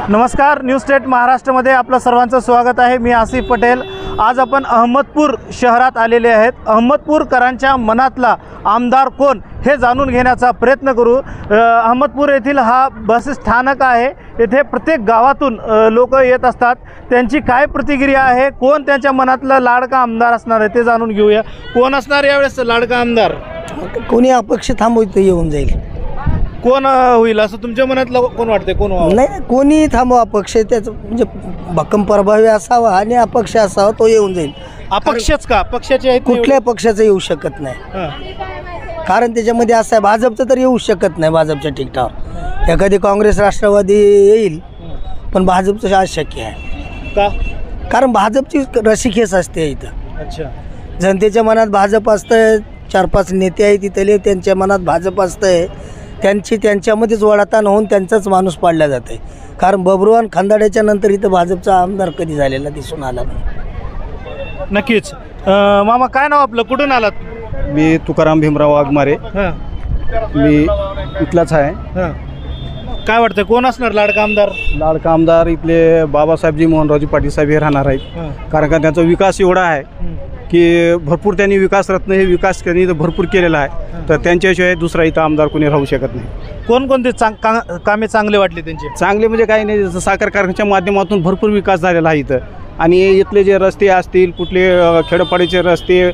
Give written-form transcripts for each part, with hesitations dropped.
नमस्कार, news state महाराष्ट्रामध्ये आपलं सर्वांचं स्वागत आहे। मी आसिफ पटेल। आज आपण अहमदपूर शहरात आलेले आहेत। अहमदपूरकरांच्या मनातला आमदार कोण हे जाणून घेण्याचा प्रयत्न करू। अहमदपूर येथील हा बस स्थानक आहे। येथे प्रत्येक गावातून लोक येत असतात। त्यांची काय प्रतिक्रिया आहे, कोण त्यांच्या मनातला लाडका आमदार असणार आहे ते जाणून घेऊया। कोण असणार यावेळेस लाडका आमदार? कोणी अपक्ष थांबवतं येऊन जाईल। कोण होईल असं तुमच्या मनातलं कोण वाटते? कोण नाही, कोणी थांबवा, अपक्ष त्याचं म्हणजे भक्कम प्रभावी असावा आणि अपक्ष असावा, तो येऊन जाईल। अपक्षच का? पक्षाचे आहेत? कुठल्या पक्षाचं येऊ शकत नाही, कारण त्याच्यामध्ये असं आहे, भाजपचं तर येऊ शकत नाही। भाजपच्या तिकटावर एखादी काँग्रेस राष्ट्रवादी येईल, पण भाजपचं अशक्य आहे। का? कारण भाजपची रसिकेस असते इथं। अच्छा, जनतेच्या मनात भाजप असतं। 4-5 नेते आहेत तिथले, त्यांच्या मनात भाजप असतंय। त्यांची त्यांच्यामध्येच वडाताण होऊन त्यांचाच माणूस पाडला जाते। कारण बबरुवान खंदाड्याच्या नंतर इथं भाजपचा आमदार कधी झालेला दिसून आला नाही। नक्कीच। मामा, काय नाव आपलं? कुठून आलात? मी तुकाराम भीमराव वाघमारे, मी इथलाच आहे। काय वाटतं कोण असणार लाडका आमदार? लाडका आमदार इथले बाबासाहेबजी मोहनरावजी पाटील साहेब हे राहणार आहेत। कारण का त्यांचा विकास एवढा आहे की भरपूर त्यांनी विकास रत्न हे विकास त्यांनी भरपूर केलेला आहे, तर त्यांच्याशिवाय दुसरा इथं आमदार कोणी राहू शकत नाही। कोणकोणते कामे चांगले वाटले त्यांचे? चांगले म्हणजे काही नाही, जसं साखर कारखान्याच्या माध्यमातून भरपूर विकास झालेला आहे इथं। आणि इथले जे रस्ते असतील, कुठले खेडोपाडीचे रस्ते,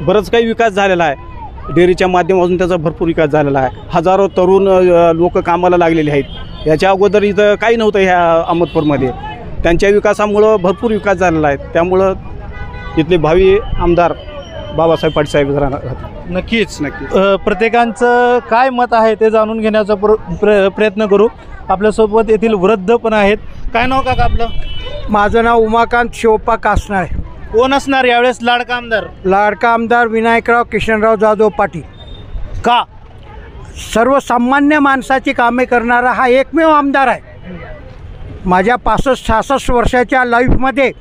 बरंच काही विकास झालेला आहे। डेअरीच्या माध्यमातून त्याचा भरपूर विकास झालेला आहे। हजारो तरुण लोक कामाला लागलेले आहेत। याच्या अगोदर इथं काही नव्हतं ह्या अहमदपूरमध्ये। त्यांच्या विकासामुळं भरपूर विकास झालेला आहे, त्यामुळं इथले भावी आमदार बाबासाहेब पाटील साहेब राहणार। नक्कीच नक्कीच। प्रत्येकांचं काय मत आहे ते जाणून घेण्याचा प्रयत्न करू। आपल्यासोबत येथील वृद्ध पण आहेत। काय नाव काका आपलं? माझं नाव उमाकांत शिवप्पा कासनाळे। कोण असणार यावेळेस लाडका आमदार? लाडका आमदार विनायकराव किशनराव जाधव पाटील। का? सर्वसामान्य माणसाची कामे करणारा हा एकमेव आमदार आहे। माझ्या 65-66 वर्षाच्या लाईफमध्ये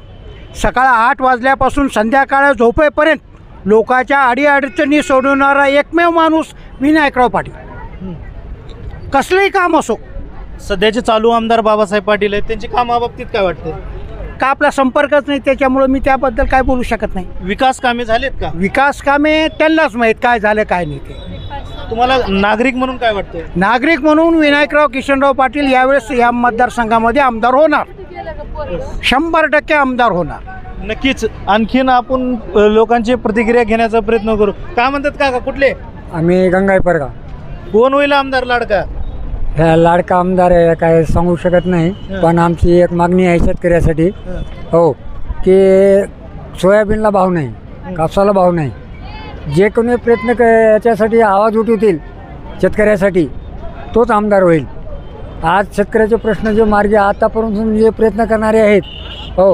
सकाळ 8 वाजल्यापासून संध्याकाळ झोपेपर्यंत लोकांच्या अडीअडचणी सोडवणारा एकमेव माणूस विनायकराव पाटील। कसलंही काम असो। सध्याचे चालू आमदार बाबासाहेब पाटील आहेत, त्यांची कामाबाबतीत काय वाटतं? का आपला संपर्कच नाही, त्याच्यामुळे मी त्याबद्दल काय बोलू शकत नाही। विकास कामे झालेत का? विकास कामे त्यांनाच माहीत काय झालं काय नाही ते। तुम्हाला नागरिक म्हणून काय वाटतं? नागरिक म्हणून विनायकराव किशनराव पाटील यावेळेस या मतदारसंघामध्ये आमदार होणार, 100% आमदार होणार। नक्कीच। आणखीन आपण लोकांची प्रतिक्रिया घेण्याचा प्रयत्न करू। काय म्हणतात काका, कुठले? आम्ही गंगाई परगा। कोण होईल आमदार लाडका? ह्या लाडका आमदार आहे काय सांगू शकत नाही, पण आमची एक मागणी आहे शेतकऱ्यासाठी, हो, की सोयाबीनला भाव नाही, कापसाला भाव नाही। जे कोणी प्रयत्न याच्यासाठी आवाज उठवतील शेतकऱ्यासाठी, तोच आमदार होईल। आज शेतकऱ्याचे प्रश्न जे मार्गी आतापर्यंत जे प्रयत्न करणारे आहेत, हो,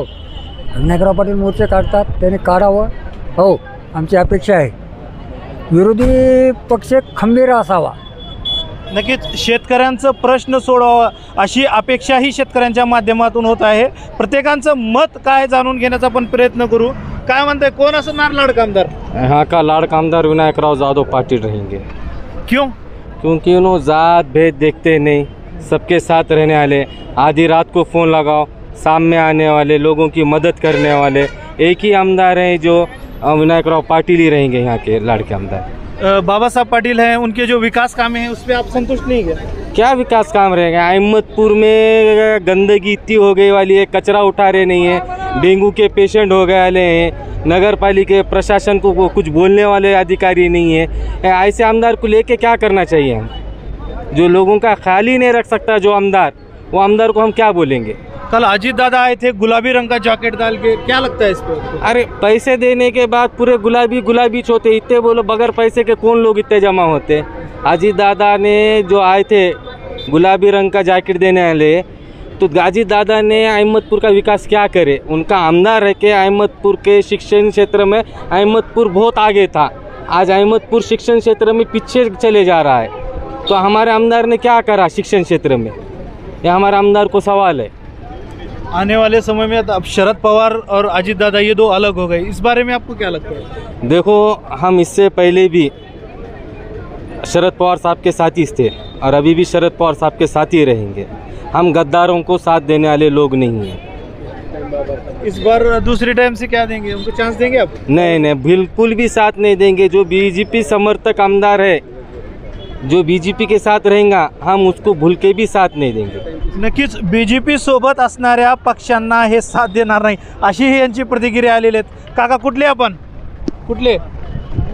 विनायकराव पाटील मोर्चे काढतात, त्याने काढावं, हो, आमची अपेक्षा आहे। विरोधी पक्ष खंबीर असावा। नक्कीच शेतकऱ्यांचं प्रश्न सोडवावा अशी अपेक्षाही शेतकऱ्यांच्या माध्यमातून होत आहे। प्रत्येकांचं मत काय जाणून घेण्याचा पण प्रयत्न करू। काय म्हणताय, कोण असणार लाडका आमदार? यहाँ का लाड़का आमदार विनायकराव जाधव पाटिल रहेंगे। क्यों? क्योंकि उन्होंने जात भेद देखते नहीं, सबके साथ रहने वाले, आधी रात को फ़ोन लगाओ सामने आने वाले, लोगों की मदद करने वाले एक ही आमदार हैं जो विनायकराव पाटिल ही रहेंगे यहाँ के लाड़के आमदार। बाबा साहब पाटिल हैं, उनके जो विकास काम हैं उस पर आप संतुष्ट नहीं है? क्या विकास काम रहेगा? अहमदपुर में गंदगी इतनी हो गई वाली है, कचरा उठा रहे नहीं है, डेंगू के पेशेंट हो गए वाले हैं, नगर पालिका प्रशासन को कुछ बोलने वाले अधिकारी नहीं है। ऐसे आमदार को लेके क्या करना चाहिए हम? जो लोगों का ख्याल ही नहीं रख सकता जो आमदार, वो आमदार को हम क्या बोलेंगे? कल अजीत दादा आए थे गुलाबी रंग का जैकेट डाल के, क्या लगता है इस पर? अरे पैसे देने के बाद पूरे गुलाबी गुलाबी होते, इतने बोलो बगैर पैसे के कौन लोग इतने जमा होते? अजीत दादा ने जो आए थे गुलाबी रंग का जैकेट देने वाले, तो अजीत दादा ने अहमदपुर का विकास क्या करे? उनका आमदार है कि अहमदपुर के शिक्षण क्षेत्र में अहमदपुर बहुत आगे था, आज अहमदपुर शिक्षण क्षेत्र में पीछे चले जा रहा है। तो हमारे आमदार ने क्या करा शिक्षण क्षेत्र में, ये हमारे आमदार को सवाल है। आने वाले समय में अब शरद पवार और अजीत दादा ये दो अलग हो गए, इस बारे में आपको क्या लगता है? देखो, हम इससे पहले भी शरद पवार साहब के साथी थे और अभी भी शरद पवार साहब के साथ ही रहेंगे। हम गद्दारों को साथ देने वाले लोग नहीं हैं। इस बार दूसरी टाइम से क्या देंगे, उनको चांस देंगे आप? नहीं नहीं, बिल्कुल भी साथ नहीं देंगे। जो बीजेपी समर्थक आमदार है, जो बीजेपी के साथ रहेगा, हम उसको भूल के भी साथ नहीं देंगे। नक्कीच बीजेपी सोबत असणाऱ्या पक्षांना हे साथ देणार नाही, अशी ही यांची प्रतिक्रिया आलेली आहेत. काका कुठले आपण, कुठले?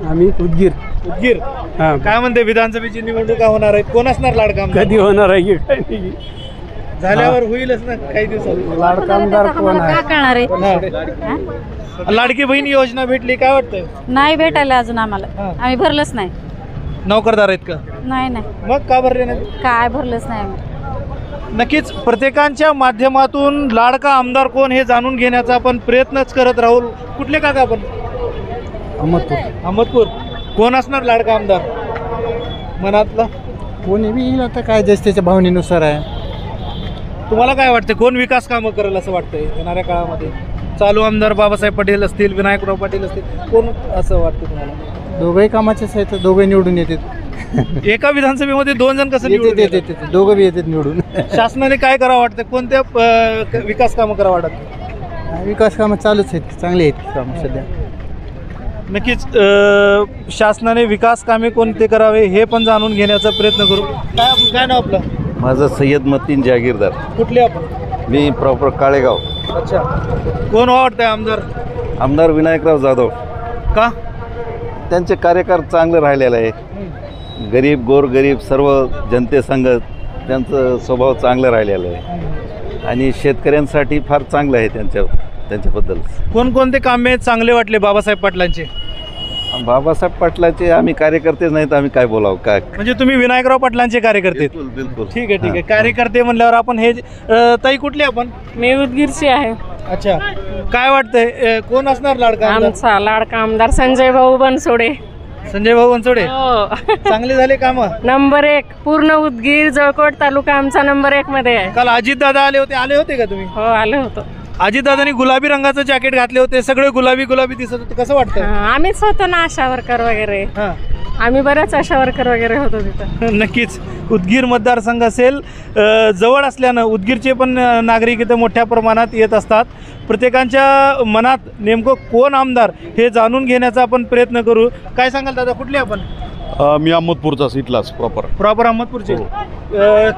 आम्ही उदगीर. उदगीर. काय म्हणते, विधानसभेची निवडणुका होणार आहेत, कोण असणार लाडका आमदार? कधी होणार आहे काय नाही. झाल्यावर होईलच ना काही दिवसात. लाडका आमदार कोण आहे? करणार आहे? हा. लाडकी बहीण योजना भेटली, काय वाटतंय? नाही भेटायला अजून आम्हाला, आम्ही भरलंच नाही. नोकरदार आहेत का? नाही नाही, मग का भरले नाही? काय भरलंच नाही आम्ही. नक्कीच प्रत्येकांच्या माध्यमातून लाडका आमदार कोण हे जाणून घेण्याचा आपण प्रयत्नच करत राहू. कुठले काका आपण? अहमदपूर. अहमदपूर. कोण असणार लाडका आमदार मनातला? कोणी बी येईल, आता काय जस त्याच्या भावनेनुसार आहे. तुम्हाला काय वाटतं, कोण विकास कामं करेल असं वाटतंय येणाऱ्या काळामध्ये? चालू आमदार बाबासाहेब पटेल असतील, विनायकराव पाटील असतील, कोण असं वाटतं तुम्हाला? दोघंही कामाचेच आहेत, दोघंही निवडून येतात. एका विधानसभेमध्ये दोन जण कसं निवडून येतात? येतात, दोघं बी येतात निवडून. शासनाने काय करावं वाटतं, कोणत्या विकास कामं करावं वाटतं? विकास कामं चालूच आहेत, चांगली आहेत कामं सध्या. नक्कीच शासनाने विकास कामे कोणते करावे हे पण जाणून घेण्याचा प्रयत्न करू. काय नाव आपलं? माझं सय्यद मतीन जागीरदार. कुठले आपण? मी प्रॉपर काळेगाव. अच्छा. कोण वाटतंय आमदार? आमदार विनायकराव जाधव. का? त्यांचे कार्यकाळ चांगलं राहिलेलं आहे. गरीब गोरगरीब सर्व जनतेसंग त्यांचं स्वभाव चांगलं राहिलेलं आहे आणि शेतकऱ्यांसाठी फार चांगलं आहे त्यांच्याबद्दल. कोणकोणते कामे चांगले वाटले बाबासाहेब पाटलांचे? बाबासाहेब पाटलाचे आम्ही कार्यकर्तेच नाहीत, आम्ही काय बोलावं काय. म्हणजे तुम्ही विनायकराव पाटलांचे कार्यकर्ते? बिलकुल बिलकुल. ठीक आहे ठीक आहे. कार्यकर्ते म्हणल्यावर आपण हे ताई कुठले आपण? मी उदगीरची आहे. अच्छा. काय वाटतंय, कोण असणार लाडका आमदार? आमचा लाडका आमदार संजय भाऊ बनसोडे. संजय भाऊ बनसोडे. हो. चांगले झाले काम? नंबर 1 पूर्ण उदगीर जळकोट तालुका आमचा नंबर 1 मध्ये आहे. काल अजित दादा आले होते का तुम्ही? हो, आलो होतो. अजितदादांनी गुलाबी रंगाचं जॅकेट घातले होते, सगळे गुलाबी गुलाबी दिसत होते, कसं वाटतं? आम्हीच होतो ना आशा वर्कर वगैरे. आम्ही बऱ्याच आशा वर्कर वगैरे होतो तिथं. नक्कीच उदगीर मतदारसंघ असेल, जवळ असल्यानं उदगीरचे पण नागरिक इथं मोठ्या प्रमाणात येत असतात. प्रत्येकांच्या मनात नेमकं कोण आमदार हे जाणून घेण्याचा आपण प्रयत्न करू. काय सांगाल दादा, कुठले आपण? मी अहमदपूरचाच, इथलाच प्रॉपर अहमदपूरचे.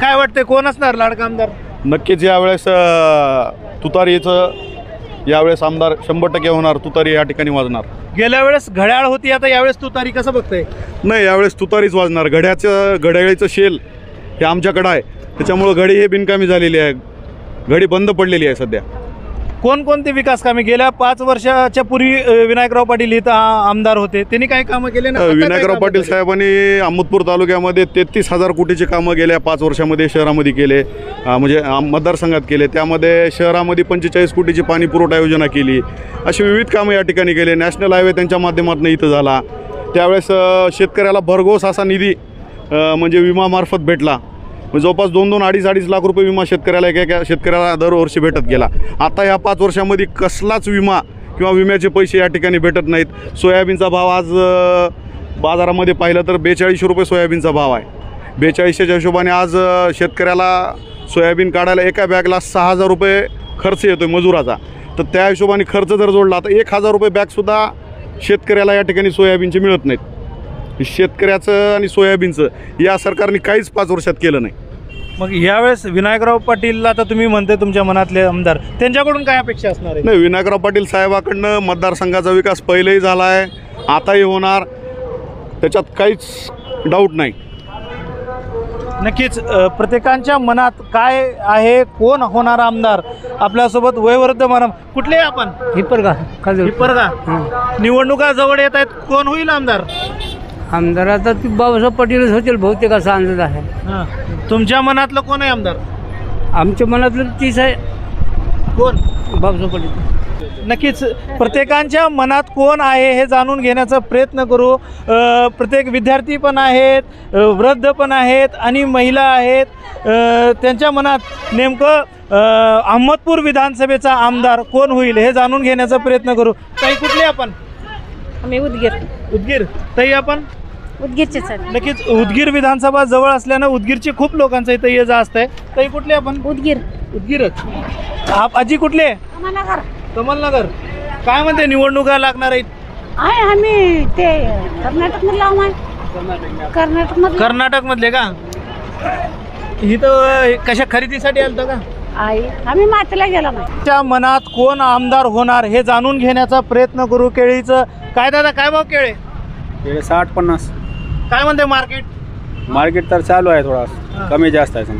काय वाटतंय, कोण असणार लाडका आमदार? नक्कीच यावेळेस तुतारीचं यावेळेस आमदार 100% होणार. तुतारी या ठिकाणी वाजणार. गेल्या वेळेस घड्याळ होती, आता यावेळेस तुतारी, कसं बघताय? नाही, यावेळेस तुतारीच वाजणार. घड्याळीचं शेल हे आमच्याकडं आहे, त्याच्यामुळं घडी हे बिनकामी झालेली आहे, घडी बंद पडलेली आहे सध्या. कोणकोणते विकास कामे गेल्या 5 वर्षाच्या पूर्वी विनायकराव पाटील इथं आमदार होते, त्यांनी काही कामं केले ना? विनायकराव पाटील साहेबांनी अहमदपूर तालुक्यामध्ये 33,000 कोटीचे कामं गेल्या 5 वर्षामध्ये शहरामध्ये केले, म्हणजे मतदारसंघात केले. त्यामध्ये शहरामध्ये 45 कोटीची पाणी पुरवठा योजना केली. अशी विविध कामं या ठिकाणी केले. नॅशनल हायवे त्यांच्या माध्यमातून इथं झाला. त्यावेळेस शेतकऱ्याला भरघोस असा निधी म्हणजे विमामार्फत भेटला. जवळपास 2-2, 2.5 लाख रुपये विमा शेतकऱ्याला एका शेतकऱ्याला दरवर्षी भेटत गेला. आता ह्या 5 वर्षामध्ये कसलाच विमा किंवा विम्याचे पैसे या ठिकाणी भेटत नाहीत. सोयाबीनचा भाव आज बाजारामध्ये पाहिलं तर 42 रुपये सोयाबीनचा भाव आहे. 42च्या हिशोबाने आज शेतकऱ्याला सोयाबीन काढायला एका बॅगला 6,000 रुपये खर्च येतो आहे मजुराचा. तर त्या हिशोबाने खर्च जर जोडला तर 1,000 रुपये बॅगसुद्धा शेतकऱ्याला या ठिकाणी सोयाबीनचे मिळत नाहीत. शेतकऱ्याचं आणि सोयाबीनचं या सरकारने काहीच 5 वर्षात केलं नाही. मग यावेळेस विनायकराव पाटील, आता तुम्ही म्हणते तुमच्या मनातले आमदार, त्यांच्याकडून काय अपेक्षा असणार आहे? नाही, विनायकराव पाटील साहेबाकडनं मतदारसंघाचा विकास पहिलेही झाला आहे, आताही होणार, त्याच्यात काहीच डाऊट नाही. नक्कीच प्रत्येकांच्या मनात काय आहे, कोण होणार आमदार? आपल्यासोबत वयोवृद्ध मानव, कुठले आपण? हिप्परगा. निवडणुका जवळ येत आहेत, कोण होईल आमदार? आमदार आता बाबासाहेब पटेलच होतील बहुतेक, असा अंदाज आहे. तुमच्या मनातलं कोण आहे आमदार? आमच्या मनातलं तीच आहे. कोण? बाबासाहेब पटेल. नक्कीच प्रत्येकांच्या मनात कोण आहे हे जाणून घेण्याचा प्रयत्न करू. प्रत्येक विद्यार्थी पण आहेत, वृद्ध पण आहेत आणि महिला आहेत. त्यांच्या मनात नेमकं अहमदपूर विधानसभेचा आमदार कोण होईल हे जाणून घेण्याचा प्रयत्न करू. ताई कुठले आपण? आम्ही उदगीर. उदगीर. ताई आपण? उदगीरचेच आहेत. नक्कीच उदगीर विधानसभा जवळ असल्यानं उदगीरची खूप लोकांचं इथं ये जा असतंय. ताई कुठले आपण? उदगीरच. आजी कुठले? कमलनगर. काय म्हणते निवडणुका लागणार आहेत? आम्ही ते कर्नाटक मधले का? इथं कशा खरेदीसाठी आलता का? आम्ही मातीला गेलो नाही. च्या मनात कोण आमदार होणार हे जाणून घेण्याचा प्रयत्न करू. केळीचं काय दादा, काय भाव केळे? 60-50 काय म्हणते मार्केट? मार्केट तर चालू आहे, थोडा कमी जास्त आहे.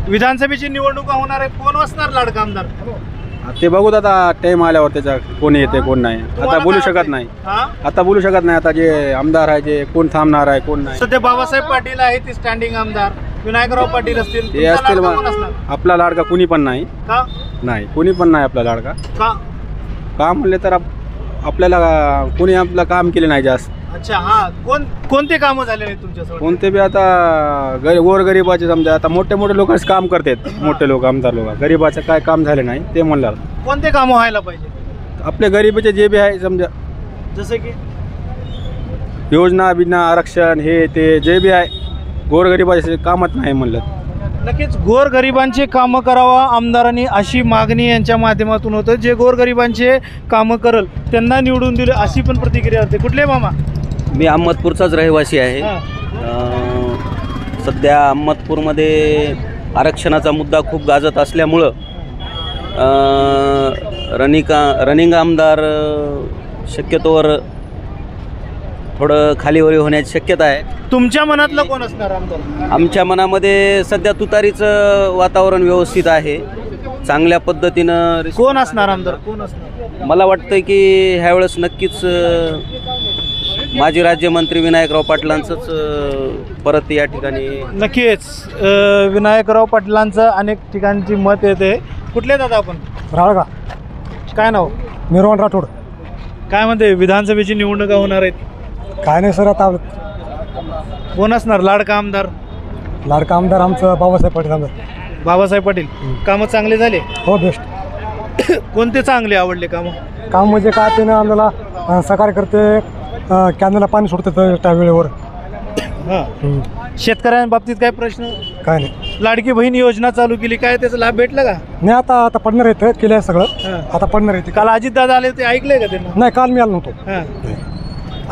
विधानसभेची निवडणुका होणार आहेत, कोण असणार लाडका आमदार? ते बघूत आता टाइम आल्यावर त्याचा कोण येते कोण नाही. आता बोलू शकत नाही. आता जे आमदार आहे जे कोण थांबणार आहे कोण नाही. सध्या बाबासाहेब पाटील आहे ते स्टँडिंग आमदार. विनायकराव पाटील असतील. ते असतील. तुमचा लाडका कोण असणार? आपला लाडका कुणी पण नाही. का नाही, कुणी पण नाही आपला लाडका. का म्हणले तर आपल्याला कोणी आपलं काम केले नाही जास्त. अच्छा, हा. कोणते कामं झाले आहेत तुमच्यासोबत? कोणते बी आता गोरगरिबाचे समजा आता मोठे लोकच काम करतात. मोठे लोक आमदार लोक गरीबाचं काय काम झाले नाही ते म्हणणार. कोणते कामं व्हायला पाहिजे? आपल्या गरीबाचे जे बी आहे समजा, जसे की योजना बिजना आरक्षण हे ते जे बी आहे गोरगरिबाचे कामच नाही म्हणलं. नक्कीच गोरगरिबांचे कामं करावा आमदारांनी अशी मागणी यांच्या माध्यमातून होतं. जे गोरगरिबांचे कामं करल त्यांना निवडून दिलं अशी पण प्रतिक्रिया होते. कुठले मामा? मी अहमदपूरचाच रहिवासी आहे. सध्या अहमदपूरमध्ये आरक्षणाचा मुद्दा खूप गाजत असल्यामुळं रनिंग आमदार शक्यतोवर थोडं खालीवरी होण्याची शक्यता आहे. तुमच्या मनातलं कोण असणार आमदार? आमच्या मनामध्ये सध्या तुतारीचं वातावरण व्यवस्थित आहे. चांगल्या पद्धतीनं कोण असणार आमदार? कोण असणार? मला वाटतं की ह्यावेळेस नक्कीच माजी राज्यमंत्री विनायकराव पाटलांचंच परत या ठिकाणी. नक्कीच विनायकराव पाटलांचं अनेक ठिकाणची मत येते. कुठले दादा आपण? राळगा. काय नाव? मिरवण राठोड. काय म्हणते विधानसभेची निवडणुका होणार आहेत? काय नाही सर, आता कोण असणार लाडका आमदार? लाडका आमदार आमचं बाबासाहेब पाटील आमदार. बाबासाहेब पाटील. कामं चांगले झाले? हो, बेस्ट. कोणते चांगले आवडले कामं? काम म्हणजे काय, त्यानं आम्हाला सहकार्य करते, कॅनलला पाणी सोडते त्या वेळेवर. शेतकऱ्यांबाबतीत काय प्रश्न? काय नाही. लाडकी बहीण योजना चालू केली, काय त्याचा लाभ भेटला का? नाही, आता पडणार आहे, केलं आहे सगळं, आता पडणार आहे. काल अजित दादा आले ते ऐकलंय का त्यांना? नाही, काल मी आलो नव्हतो.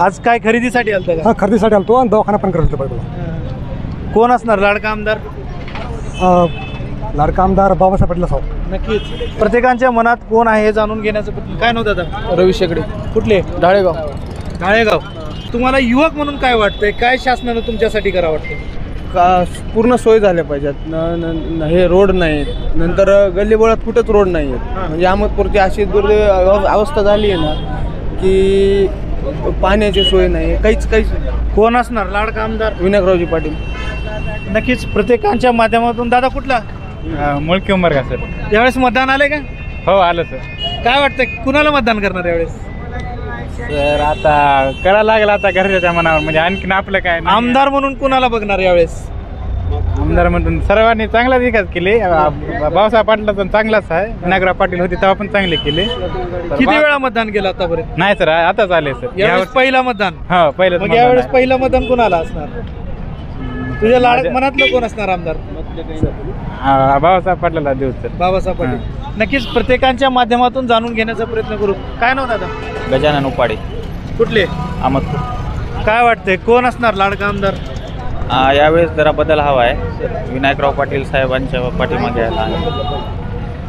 आज काय खरेदीसाठी आलता का? खरेदीसाठी आलतो आणि दवाखाना पण करतो पाहिजे. कोण असणार लाडका आमदार? लाडका आमदार बाबासाहेब पाटील असावं. नक्कीच प्रत्येकांच्या मनात कोण आहे हे जाणून घेण्याचं. काय नव्हतं दादा? रवी शेगडे. कुठले? ढाळेगाव. ढाळेगाव. तुम्हाला युवक म्हणून काय वाटतंय, काय शासनानं तुमच्यासाठी करावं वाटतं? का पूर्ण सोय झाल्या पाहिजेत. हे रोड नाहीत, नंतर गल्लीबोळात कुठंच रोड नाही आहेत. म्हणजे अहमदपूरची अशी दुर्दैव अवस्था झाली आहे ना की पाण्याची सोय नाही, काहीच. कोण असणार लाडका आमदार? विनायकरावजी पाटील. नक्कीच प्रत्येकांच्या माध्यमातून. दादा कुठला? मुळकी उंबर का सर. यावेळेस मतदान आले का? हो, आलं सर. काय वाटतंय कुणाला मतदान करणार यावेळेस? सर आता करायला लागेल आता घरच्या मनावर. म्हणजे आणखीन आपलं काय आमदार म्हणून कुणाला बघणार यावेळेस? आमदार म्हणून सर्वांनी चांगलाच विकास केले. बाबासाहेब पाटील पण चांगलाच आहे. विनायकराव पाटील होते तेव्हा पण चांगले केले. किती वेळा मतदान केलं आतापर्यंत? नाही सर, आताच आले सर. यावेळेस पहिला मतदान. हो, पहिलं. मग यावेळेस पहिलं मतदान कुणाला असणार? तुझ्या लाडक मनातलं कोण असणार आमदार? बाबासाहेब पाटलाला देऊ सर. बाबासाहेब पाटील. नक्कीच प्रत्येकांच्या माध्यमातून जाणून घेण्याचा प्रयत्न करू. काय नाव दादा? गजानन उपाडे. कुठले? अहमदपूर. काय वाटतंय कोण असणार लाडका आमदार? यावेळेस जरा बदल हवा आहे. विनायकराव पाटील साहेबांच्या पाठीमागे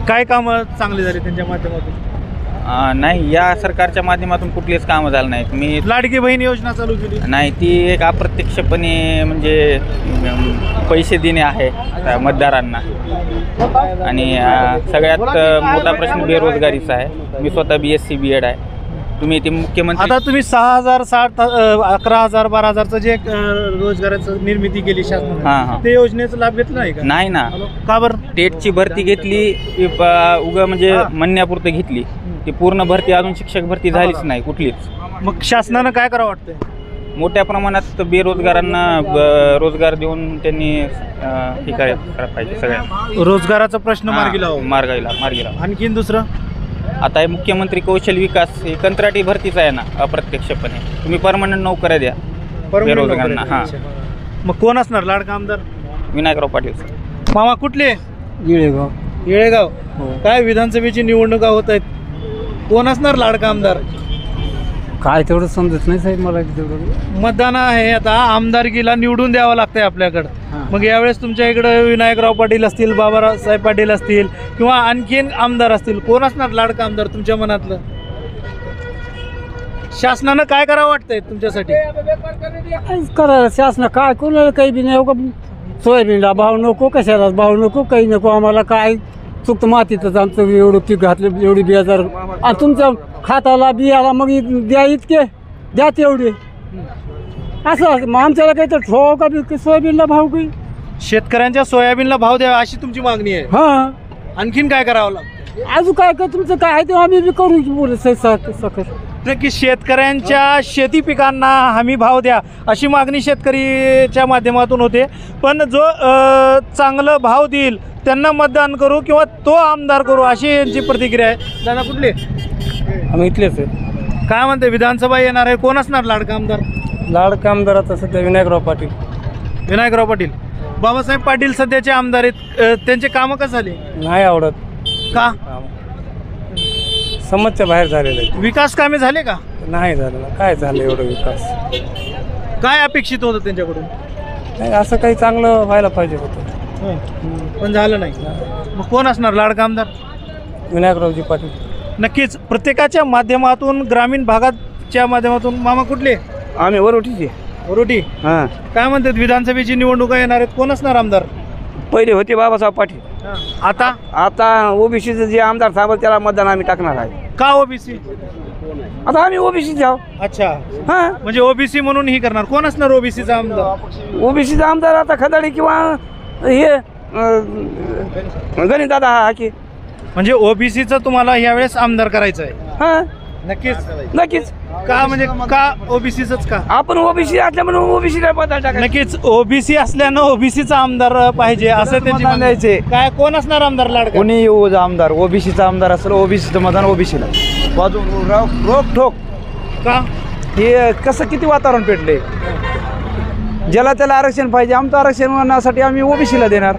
काय कामं चांगली झाली त्यांच्या माध्यमातून? नाही, या सरकारच्या माध्यमातून कुठलीच कामं झालं नाहीत. मी लाडकी बहीण योजना चालू केली नाही, ती एक अप्रत्यक्षपणे म्हणजे पैसे देणे आहे मतदारांना. आणि सगळ्यात मोठा प्रश्न बेरोजगारीचा आहे. मी स्वतः BSc BEd आहे. तुम्ही ते मुख्यमंत्री. आता तुम्ही 6,000, 11,000, 12,000चं जे रोजगाराचं निर्मिती केली शासनाने, ते योजनेचा लाभ घेतला नाही का? नाही ना. का बरं? टेटची भरती घेतली, म्हणजे म्हणण्यापुरतं घेतली. ती पूर्ण भरती अजून शिक्षक भरती झालीच नाही कुठलीच. मग शासनानं काय करावं वाटतंय? मोठ्या प्रमाणात बेरोजगारांना रोजगार देऊन त्यांनी हे करायला पाहिजे. सगळ्या रोजगाराचा प्रश्न मार्गी लावा. आणखीन दुसरं आता हे मुख्यमंत्री कौशल विकास हे कंत्राटी भरतीच आहे ना अप्रत्यक्षपणे. तुम्ही परमनंट नोकऱ्या द्या, बेरोजगारांना. हां, मग कोण असणार लाडका आमदार? विनायकराव पाटील सर. मामा कुठले? येळेगाव. काय विधानसभेची निवडणुका होत आहेत, कोण असणार लाडका आमदार? काय तेवढं समजत नाही साहेब मला तेवढं. मतदान आहे आता, आमदारकीला निवडून द्यावं लागतंय आपल्याकडं. मग यावेळेस तुमच्या इकडं विनायकराव पाटील असतील, बाबासाहेब पाटील असतील किंवा आणखीन आमदार असतील, कोण असणार लाडका आमदार तुमच्या मनातलं? शासनानं काय करावं वाटतंय तुमच्यासाठी? करा शासन काय कोणाला काही बी नाही. सोयाबीनला भाव नको, कशाला भाव नको, काही नको आम्हाला. काय चुकत मातीतच आमचं एवढं पीक घातलं, एवढी बियाजार आणि तुमच्या खाताला बियाला मग द्या, इतके द्या तेवढे. असं मग आमच्याला काही तर ठोव का सोयाबीनला भाव काही. शेतकऱ्यांच्या सोयाबीनला भाव द्यावा अशी तुमची मागणी आहे. हां, आणखीन काय करावं लागतं? अजून काय काय तुमचं काय आहे ते आम्ही बी करू बोल सकट. की शेतकऱ्यांच्या शेती पिकांना हमी भाव द्या अशी मागणी शेतकरीच्या माध्यमातून होते. पण जो चांगलं भाव देईल त्यांना मतदान करू किंवा तो आमदार करू अशी यांची प्रतिक्रिया आहे. दादा कुठले? आम्ही इथलेच आहे. काय म्हणते, विधानसभा येणार आहे, कोण असणार लाडका आमदार? लाडका आमदार आता सध्या विनायकराव पाटील. विनायकराव पाटील. बाबासाहेब पाटील सध्याचे आमदार आहेत, त्यांचे कामं कसं झाले? नाही आवडत. का? समजच्या बाहेर झालेलं आहे. विकास कामे झाले का? नाही झालेलं. काय झालं एवढं विकास? काय अपेक्षित होतं त्यांच्याकडून? नाही, असं काही चांगलं व्हायला पाहिजे होतं, पण झालं नाही. मग कोण असणार लाडका आमदार? विनायकरावजी पाटील. नक्कीच प्रत्येकाच्या माध्यमातून, ग्रामीण भागाच्या माध्यमातून. मामा कुठले? आम्ही वरोटीचे. वरोटी. हां, काय म्हणतात, विधानसभेची निवडणुका येणार आहेत, कोण असणार आमदार? पहिले होते बाबासाहेब पाटील. आता ओबीसीचं जे आमदार साहेब त्याला मतदान आम्ही टाकणार आहे. का ओबीसी? आता आम्ही ओबीसी जाऊ. अच्छा, हां, म्हणजे ओबीसी म्हणून ही करणार. कोण असणार ओबीसीचा आमदार? ओबीसीचा आमदार आता खदाडी किंवा हे गणित दादा हाके. म्हणजे ओबीसीचं तुम्हाला यावेळेस आमदार करायचं आहे? हां, नक्कीच. का म्हणजे का ओबीसीच का? आपण ओबीसी असल्या म्हणून ओबीसीला मतदान टाकायचं. नक्कीच ओबीसी असल्यानं ओबीसीचा आमदार पाहिजे असं त्यांची द्यायचे. काय कोण असणार आमदार लाडका? कोणी येऊ आमदार, ओबीसीचा आमदार असेल, ओबीसीचं मतदान ओबीसीला. बाजू रोक ठोक. का? हे कसं किती वातावरण पेटले. ज्याला त्याला आरक्षण पाहिजे, आमचं आरक्षण होण्यासाठी आम्ही ओबीसीला देणार.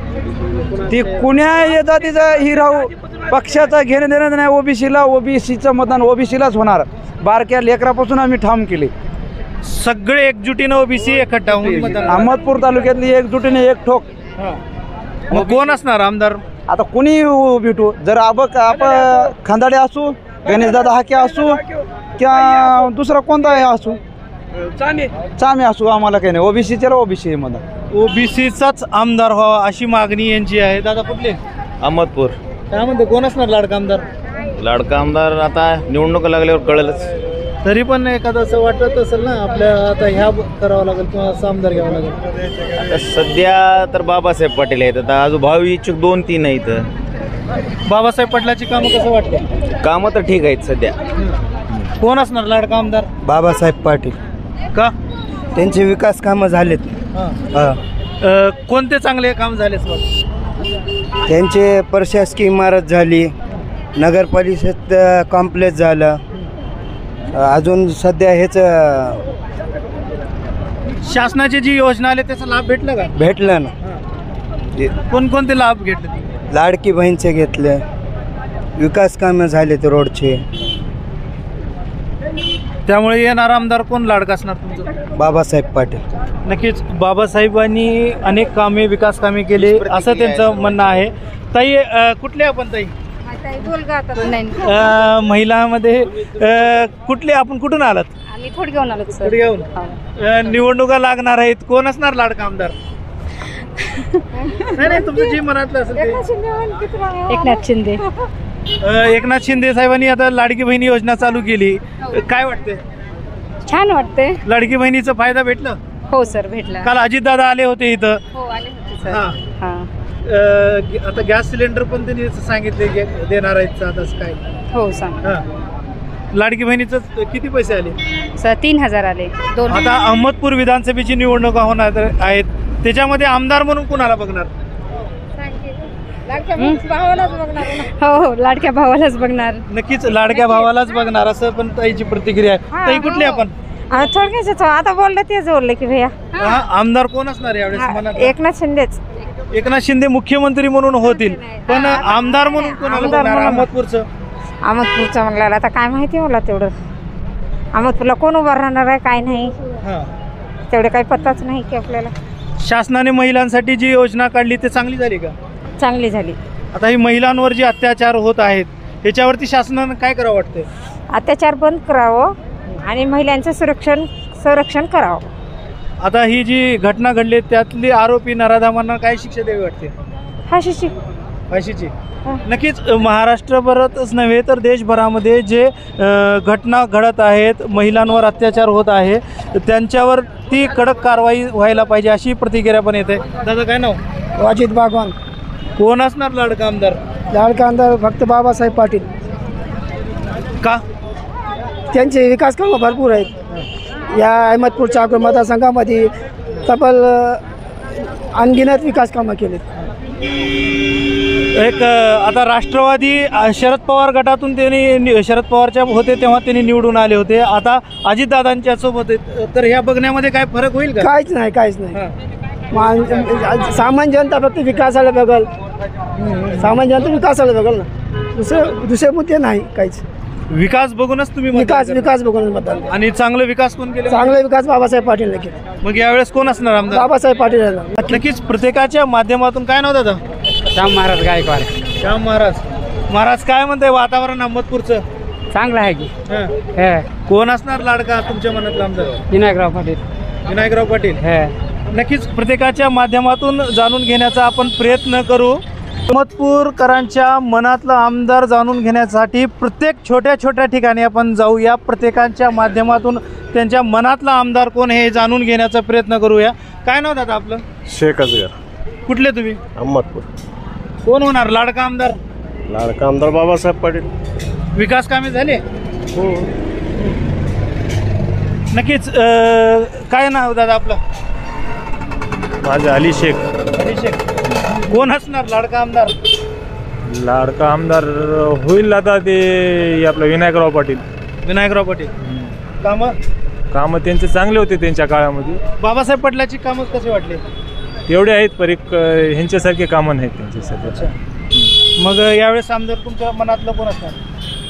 ती कुण्या जातीचा ही राहू, पक्षाचा घेणं देणं नाही ओबीसीला. ओबीसीचं मतदान ओबीसीलाच होणार. बारक्या लेकरापासून आम्ही ठाम केले. सगळे एकजुटीनं ओबीसी एकट्ठा होऊन मतदान. अहमदपूर तालुक्यातली एकजुटीने एक ठोक. मग कोण असणार आमदार? आता कोणी भेटू, जर आपण खांदाडे असू, गणेशदादा हाके असू किंवा दुसरा कोणता असू, चामे असू, आम्हाला काही नाही. ओबीसीच्या ओबीसी मतदान. ओबीसीचाच आमदार व्हावा अशी मागणी यांची आहे. दादा कुठले? अहमदपूर. काय म्हणते, कोण असणार लाडका आमदार? लाडका आमदार आता निवडणूक लागल्यावर कळेलच. तरी पण एखादं असं वाटत असेल ना आपल्या आता ह्या करावं लागेल किंवा असं आमदार घ्यावं लागेल? आता सध्या तर बाबासाहेब पाटील आहेत. आता अजून भावी इच्छुक 2-3 आहेत. बाबासाहेब पाटलाची कामं कसं वाटतं? कामं तर ठीक आहेत सध्या. कोण असणार लाडका आमदार? बाबासाहेब पाटील. का? त्यांचे विकास कामं झालेत. कोणते चांगले काम झाले? त्यांचे प्रशासकीय इमारत झाली, नगरपरिषद कॉम्प्लेक्स झालं, अजून सध्या हेच शासनाची जी योजना आली त्याचा लाभ भेटला का? भेटलं ना. कोणकोणते लाभ घेतले? लाडकी बहीणचे घेतले, विकास कामं झालेत रोडचे. त्यामुळे येणारा आमदार कोण लाडका असणार तुमचं? बाबासाहेब पाटील. नक्कीच बाबासाहेबांनी अनेक कामे, विकास कामे केली असं त्यांचं म्हणणं आहे. ताई कुठले आपण ताई? महिलामध्ये कुठले आपण, कुठून आलात? आम्ही थोडगावून आलो. थोडगावून. निवडणुका लागणार आहेत, कोण असणार लाडका आमदार? नाही तुमचं जी मनातलं असेल ते. एकनाथ शिंदे. एकनाथ शिंदे साहेबांनी आता लाडकी बहिणी योजना चालू केली, काय वाटते? छान वाटते. लाडकी बहिणीचा फायदा भेटला? हो सर, भेटला. काल अजितदादा आले होते इथं. हो, आले होते सर. आता गॅस सिलेंडर पण त्यांनी सांगितले देणार आहेत आता काय? हो सांग. लाडकी बहिणीचं किती पैसे आले? सर 3000 आले. आता अहमदपूर विधानसभेची निवडणुका होणार आहेत, त्याच्यामध्ये आमदार म्हणून कुणाला बघणार? हो, लाडक्या भावालाच बघणार. नक्कीच लाडक्या भावालाच बघणार असं पण ताईची प्रतिक्रिया आहे. ताई कुठली आपण? थोडक्याच आता बोललं तेच बोलले की भैया आमदार कोण असणार यावेळेस मनात? एकनाथ शिंदेच. एकनाथ शिंदे मुख्यमंत्री म्हणून होतील, पण आमदार म्हणून कोणाला बघणार? अहमदपूरचं अहमदपूरचं म्हणलं आता काय माहिती मला तेवढं. अहमदपूरला कोण उभं राहणार आहे काय नाही तेवढे काही पत्ताच नाही की आपल्याला. शासनाने महिलांसाठी जी योजना काढली ते चांगली झाली का? चांगली झाली. आता ही महिलांवर जे अत्याचार होत आहेत त्याच्यावरती शासनानं काय करावं वाटतं? अत्याचार बंद करावं आणि महिलांचं संरक्षण करावं. आता ही जी घटना घडली त्यातली आरोपी नराधामांना काय शिक्षा द्यावी वाटते? फाशीची. नक्कीच महाराष्ट्रभरातच नव्हे तर देशभरामध्ये जे घटना घडत आहेत, महिलांवर अत्याचार होत आहे, त्यांच्यावर ती कडक कारवाई व्हायला पाहिजे अशी प्रतिक्रिया पण येते. दादा काय नाव? वाजिद बागवान. कोण असणार लाडका आमदार? लाडका आमदार फक्त बाबासाहेब पाटील. का? त्यांचे विकास कामं भरपूर आहेत. या अहमदपूरच्या मतदारसंघामध्ये तब्बल अनगिनत विकास कामं केलेत. एक आता राष्ट्रवादी शरद पवार गटातून त्यांनी शरद पवारच्या होते तेव्हा त्यांनी निवडून आले होते, आता अजितदादांच्या सोबत आहेत. तर ह्या बघण्यामध्ये काय फरक होईल का? काहीच नाही. सामान्य जनता फक्त विकासाला बघल. सामान्य जनता विकासाला बघल ना, दुसरे मुद्दे नाही काहीच. विकास बघूनच तुम्ही विकास बघून मतदान. आणि चांगलं विकास कोण केलं? चांगला विकास बाबासाहेब पाटील ने केला. मग यावेळेस कोण असणार आमदार? बाबासाहेब पाटील. नक्कीच प्रत्येकाच्या माध्यमातून. काय नाव दादा? श्याम महाराज गायकवाड. श्याम महाराज काय म्हणते वातावरण अहमदपूरचं? चांगलं आहे की. कोण असणार लाडका तुमच्या मनातला आमदार? विनायकराव पाटील. नक्कीच प्रत्येकाच्या माध्यमातून जाणून घेण्याचा आपण प्रयत्न करू. अहमदपूरकरांच्या मनातला आमदार जाणून घेण्यासाठी प्रत्येक छोट्या ठिकाणी आपण जाऊया. प्रत्येकाच्या माध्यमातून त्यांच्या मनातला आमदार कोण हे जाणून घेण्याचा प्रयत्न करूया. काय नाव दादा आपलं? शेख असगर. कुठले तुम्ही? अहमदपूर. कोण होणार लाडका आमदार? लाडका आमदार बाबासाहेब पाटील. विकास कामे झाले? हो. नक्कीच. काय नाव दादा आपलं? माझं अली शेख. कोण असणार लाडका आमदार? लाडका आमदार होईल आता ते आपलं विनायकराव पाटील. कामं त्यांचे चांगले होते त्यांच्या काळामध्ये. बाबासाहेब पाटलाची कामं कसे वाटले? एवढे आहेत पर ह्यांच्यासारखे कामं नाहीत त्यांचे सध्या. मग यावेळेस आमदार तुमच्या मनातलं कोण असणार?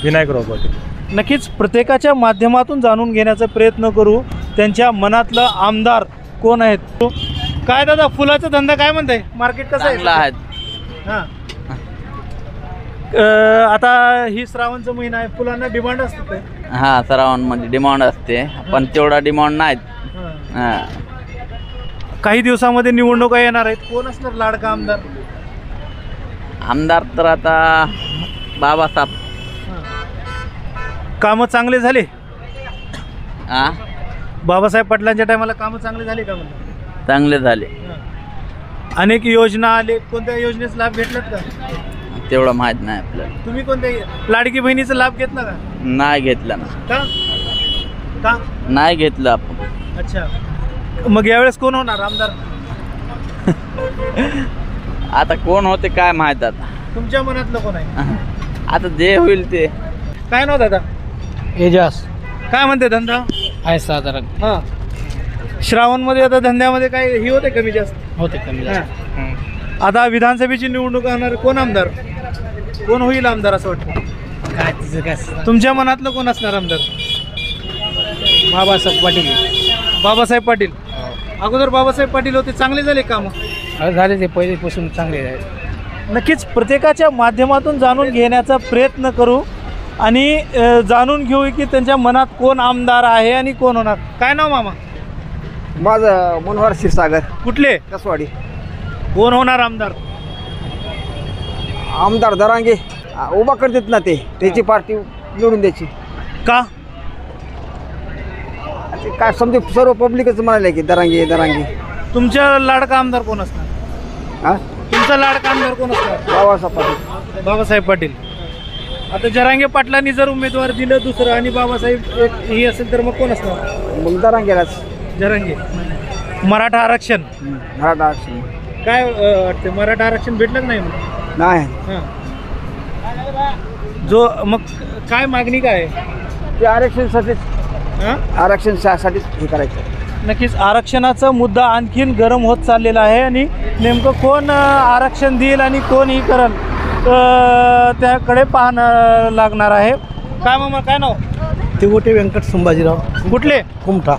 विनायकराव पाटील. नक्कीच प्रत्येकाच्या माध्यमातून जाणून घेण्याचा प्रयत्न करू त्यांच्या मनातलं आमदार कोण आहेत. काय दादा फुलाचा धंदा काय म्हणताय? मार्केट कसं आहे? हां. आता ही श्रावणचा महिना आहे, फुलांना डिमांड असते. हा, श्रावणमध्ये डिमांड असते पण तेवढा डिमांड नाही. काही दिवसामध्ये निवडणुका येणार आहेत, कोण असणार लाडका आमदार? आमदार तर आता बाबासाहेब. कामं चांगले झाले? बाबासाहेब पाटलांच्या टायमाला कामं चांगले झाले का? चांगले झाले. अनेक योजना आले, कोणत्या योजनेचा लाभ घेतलात का? तेवढं माहित नाही आपल्याला. तुम्ही कोणत्या लाडकी बहिणीचा लाभ घेतला का? नाही घेतला ना. का नाही घेतलं आपण? अच्छा. मग यावेळेस कोण होणार आमदार? आता कोण होते काय माहित. आता तुमच्या मनातलं कोण आहे? आता जे होईल ते. काय नाव दादा? एजाज. काय म्हणते धंदा? आहे साधारण. हां. श्रावणमध्ये आता धंद्यामध्ये काय ही होते कमी जास्त? होते कमी जास्त. आता विधानसभेची निवडणूक होणार, कोण आमदार? कोण होईल आमदार असं वाटतं? काय तिचं काय? तुमच्या मनातलं कोण असणार आमदार? बाबासाहेब पाटील. अगोदर बाबासाहेब पाटील होते, चांगले झाले कामं? झाले ते पहिलेपासून चांगले आहे. नक्कीच प्रत्येकाच्या माध्यमातून जाणून घेण्याचा प्रयत्न करू आणि जाणून घेऊ की त्यांच्या मनात कोण आमदार आहे आणि कोण होणार. काय नाव मामा? माझं मनोहर क्षीरसागर. कुठले? कसवाडी. कोण होणार आमदार? आमदार दरांगे उभा करतात ना, त्याची पार्टी निवडून द्यायची. का? काय समजे सर्व पब्लिकच म्हणाले की दरांगे. तुमच्या लाडका आमदार कोण असणार? तुमचा लाडका आमदार कोण असणार? बाबासाहेब पाटील. आता जरांगे पाटलांनी जर उमेदवार दिलं दुसरं आणि बाबासाहेब एक ही असेल तर मग कोण असणार? मग दरांगेलाच. जरांगे. मराठा आरक्षण. काय वाटतं, मराठा आरक्षण भेटलं नाही? नाही. जो मग काय मागणी काय आहे? ते आरक्षणासाठी आरक्षणासाठी हे करायचं. नक्कीच आरक्षणाचा मुद्दा आणखीन गरम होत चाललेला आहे आणि नेमकं कोण आरक्षण देईल आणि कोण ही करेल त्याकडे पाहणं लागणार आहे. काय मामा काय नाव? तिगोटे व्यंकट संभाजीराव. कुठले? कुमठा.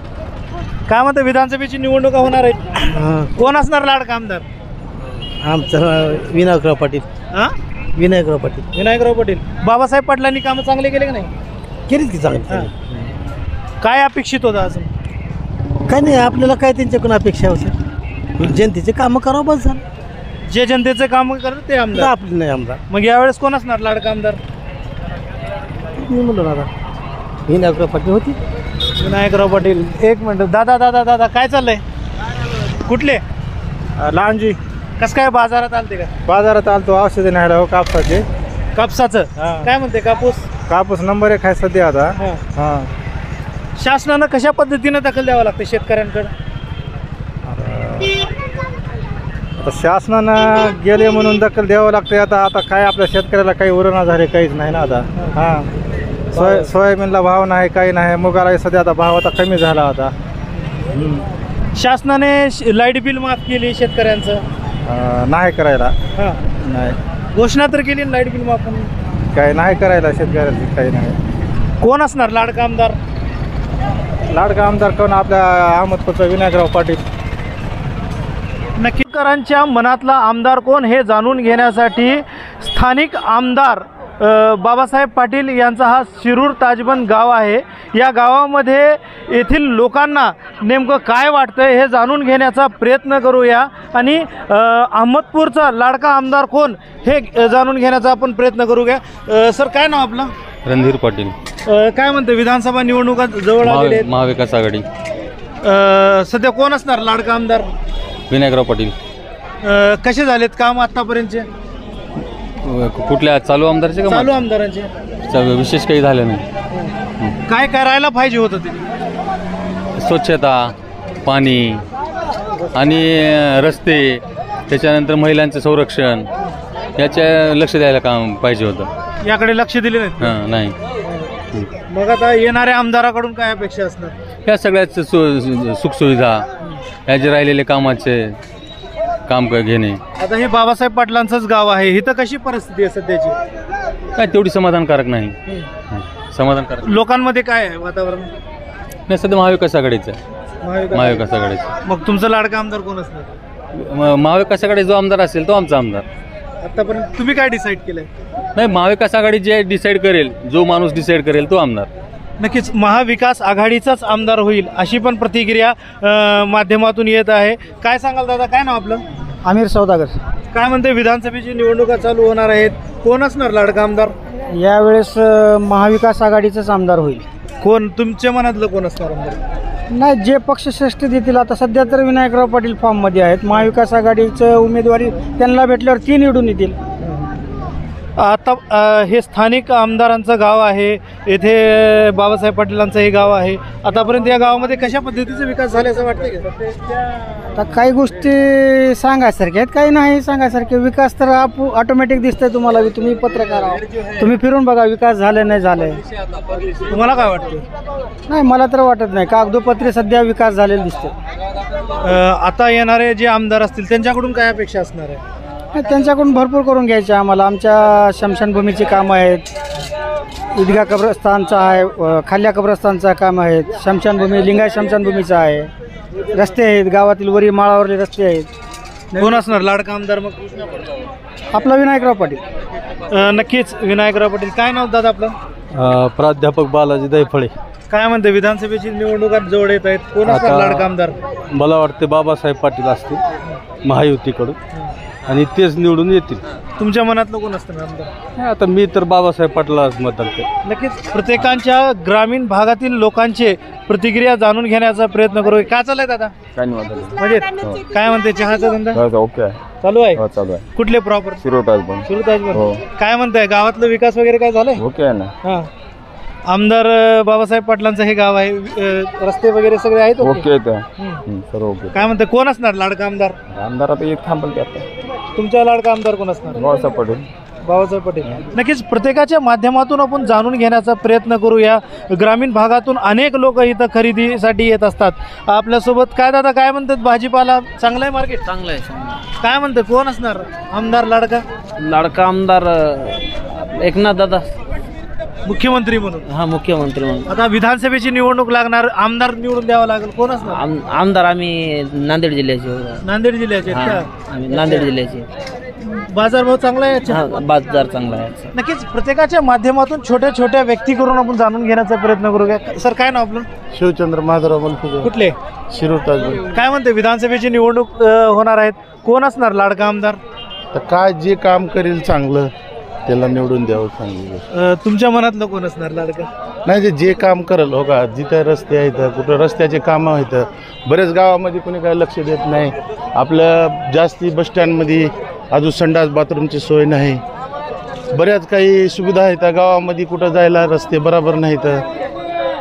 काय म्हणते विधानसभेची निवडणुका होणार आहेत, कोण असणार लाडका आमदार? आमचं विनायकराव पाटील. विनायकराव पाटील. विनायकराव पाटील. बाबासाहेब पाटलांनी कामं चांगले केले की नाही? केलीच की चांगली. काय अपेक्षित होतं अजून? काय नाही, आपल्याला काय त्यांच्याकडून अपेक्षा होती, जनतेचे कामं करावं बस झालं. जे जनतेचे काम करत ते आमदार. आपले नाही आमदार. मग यावेळेस कोण असणार लाडका आमदार? मी म्हणलो ना आता विनायकराव पाटील होती. विनायकराव पाटील. एक मिनिट. दादा दादा दादा काय चाललंय? कुठले? लहानजी. कसं काय बाजारात आलते का? बाजारात आलतो औषधे न्यायला हो कापसाचे. कापसाचं काय म्हणते? कापूस नंबर 1 आहे सध्या आता. हां. शासनानं कशा पद्धतीनं दखल द्यावं लागतं शेतकऱ्यांकडे? आता शासनानं गेले म्हणून दखल द्यावं लागते. आता काय आपल्या शेतकऱ्याला काही उरणा झाले काहीच नाही ना आता. हां. सोयाबीनला भाव नाही, काही नाही. मुगाला सध्या आता भाव आता कमी झाला आता. शासनाने लाईट बिल माफ केली शेतकऱ्यांचं? नाही करायला. नाही. घोषणा तर केली लाईट बिल माफ. काही नाही करायला शेतकऱ्याचं, काही नाही. कोण असणार लाडका आमदार? लाडका आमदार कोण? आपल्या अहमदपूरचा विनायकराव पाटील. नक्कीकरांच्या मनातला आमदार कोण हे जाणून घेण्यासाठी स्थानिक आमदार बाबासाहेब पाटील यांचा हा शिरूर ताजबंद गाव आहे. या गावामध्ये येथील लोकांना नेमकं काय वाटतंय हे जाणून घेण्याचा प्रयत्न करूया आणि अहमदपूरचा लाडका आमदार कोण हे जाणून घेण्याचा आपण प्रयत्न करूया. सर काय नाव आपलं? रणधीर पाटील. काय म्हणते विधानसभा निवडणुका जवळ आलेल्या आहेत? महाविकास आघाडी. सध्या कोण असणार लाडका आमदार? विनायकराव पाटील. कसे झालेत काम आतापर्यंतचे? कुठल्या चालू आमदारचे का? चालू आमदारांचे विशेष काही झालं नाही. काय करायला पाहिजे होतं ते? स्वच्छता, पाणी आणि रस्ते, त्याच्यानंतर महिलांचं संरक्षण याच्या लक्ष द्यायला काम पाहिजे होतं. याकडे लक्ष दिले नाही. नाही. मग आता येणाऱ्या आमदाराकडून काय अपेक्षा असणार? या सगळ्याच सुखसुविधा, या जे राहिलेले कामाचे काम घेणे. आता हे बाबासाहेब पाटलांचंच गाव आहे, इथं कशी परिस्थिती आहे सध्याची? काय तेवढी समाधानकारक नाही. समाधानकारक लोकांमध्ये काय आहे वातावरण? नाही, सध्या महाविकास आघाडीचं आहे. महाविकास आघाडीचं. मग तुमचं लाडका आमदार कोण असणार? महाविकास आघाडी जो आमदार असेल तो आमचा आमदार. आतापर्यंत तुम्ही काय डिसाईड केलंय? नाही, महाविकास आघाडी जे डिसाईड करेल, जो माणूस डिसाईड करेल तो आमदार. नक्कीच महाविकास आघाडीचाच आमदार होईल अशी पण प्रतिक्रिया माध्यमातून येत आहे. काय सांगाल दादा? काय नाव आपलं? आमिर सौदागर. काय म्हणते विधानसभेची निवडणुका चालू होणार आहेत, कोण असणार लाडका आमदार? यावेळेस महाविकास आघाडीचाच आमदार होईल. कोण तुमच्या मनातलं कोण असणार आमदार? नाही, जे पक्षश्रेष्ठ देतील. आता सध्या तर विनायकराव पाटील फॉर्ममध्ये आहेत. महाविकास आघाडीचं उमेदवारी त्यांना भेटल्यावर ती निवडून येतील. आता हे स्थानिक आमदारांचं गाव आहे, येथे बाबासाहेब पाटीलांचं हे गाव आहे. आतापर्यंत या गावामध्ये कशा पद्धतीचा विकास झाला असं वाटतंय का? आता काही गोष्टी सांगायसारख्या आहेत, काही नाही सांगायसारखे. विकास तर ऑटोमॅटिक दिसतंय तुम्हाला. तुम्ही पत्रकार आहात, तुम्ही फिरून बघा विकास झाला नाही झालाय. तुम्हाला काय वाटतं? नाही, मला तर वाटत नाही. कागदोपत्री सध्या विकास झालेला दिसतो. आता येणारे जे आमदार असतील त्यांच्याकडून काय अपेक्षा असणार आहे? त्यांच्याकडून भरपूर करून घ्यायचे आम्हाला. आमच्या स्मशानभूमीची कामं आहेत, ईदगाह कब्रस्तानचं आहे, खाल्या कब्रस्तानचं काम आहेत, स्मशानभूमी लिंगायत स्मशानभूमीचं आहे, रस्ते आहेत, गावातील वरी माळावरले रस्ते आहेत. कोण असणार लाडका आमदार? मग आपला विनायकराव पाटील. नक्कीच विनायकराव पाटील. काय नाव दादा आपलं? प्राध्यापक बालाजी दैफळे. काय म्हणते विधानसभेची निवडणुका जवळ येत आहेत, कोण असणार लाडका आमदार? मला वाटते बाबासाहेब पाटील असतील महायुतीकडून आणि तेच निवडून येतील. तुमच्या मनातलं कोण असतं आमदार? आता मी तर बाबासाहेब पाटलाच मतदान करतो. नक्कीच प्रत्येकांच्या ग्रामीण भागातील लोकांचे प्रतिक्रिया जाणून घेण्याचा प्रयत्न करू. काय चाललंय दादा? काय नाही म्हणजे काय म्हणते चहाचा धंदा? ओके आहे, चालू आहे. चालू आहे. कुठले प्रॉपर? शिरूर ताजबंद. शिरूर ताजबंद. काय म्हणताय गावातलं विकास वगैरे काय झालंय? ओके आहे ना. हा, आमदार बाबासाहेब पाटलांचं हे गाव आहे, रस्ते वगैरे सगळे आहेत ओके सर्व ओके. काय म्हणते कोण असणार लाडका आमदार? आमदार आता येत थांबल ते आता. तुमच्या लाडका आमदार कोण असणार? बाबासाहेब पाटील. बाबासाहेब पटेल. नक्कीच प्रत्येकाच्या माध्यमातून आपण जाणून घेण्याचा प्रयत्न करूया. ग्रामीण भागातून अनेक लोक इथं खरेदीसाठी येत असतात. आपल्यासोबत काय दादा, काय म्हणतात, भाजीपाला चांगलं आहे मार्केट? चांगलं आहे. काय म्हणतात, कोण असणार आमदार लाडका? लाडका आमदार एकनाथ दादा मुख्यमंत्री म्हणून. हा, मुख्यमंत्री म्हणून. आता विधानसभेची निवडणूक लागणार, आमदार निवडून द्यावा लागेल, कोण असणार आमदार? आम्ही नांदेड जिल्ह्याचे. नांदेड जिल्ह्याचे आहेत का? आम्ही नांदेड जिल्ह्याचे. बाजारभाव चांगला आहे? बाजार चांगला आहे. नक्कीच प्रत्येकाच्या माध्यमातून छोट्या छोट्या व्यक्तीकडून आपण जाणून घेण्याचा प्रयत्न करूया. सर, काय नाव आपलं? शिवचंद्र माधवराव मनफुगे. कुठले? शिरूर ताजपूर. काय म्हणते, विधानसभेची निवडणूक होणार आहेत, कोण असणार लाडका आमदार? तर काय जे काम करेल चांगलं त्याला निवडून द्यावं चांगलं. तुमच्या मनातलं कोण असणार लाडका? नाही, जे काम करेल, हो का, जिथं रस्ते आहेत, कुठं रस्त्याचे कामं आहेत, बरेच गावामध्ये कोणी काय लक्ष देत नाही. आपलं जास्ती बसस्टँडमध्ये अजून संडास बाथरूमची सोय नाही. बऱ्याच काही सुविधा आहेत गावामध्ये, कुठं जायला रस्ते बरोबर नाहीत,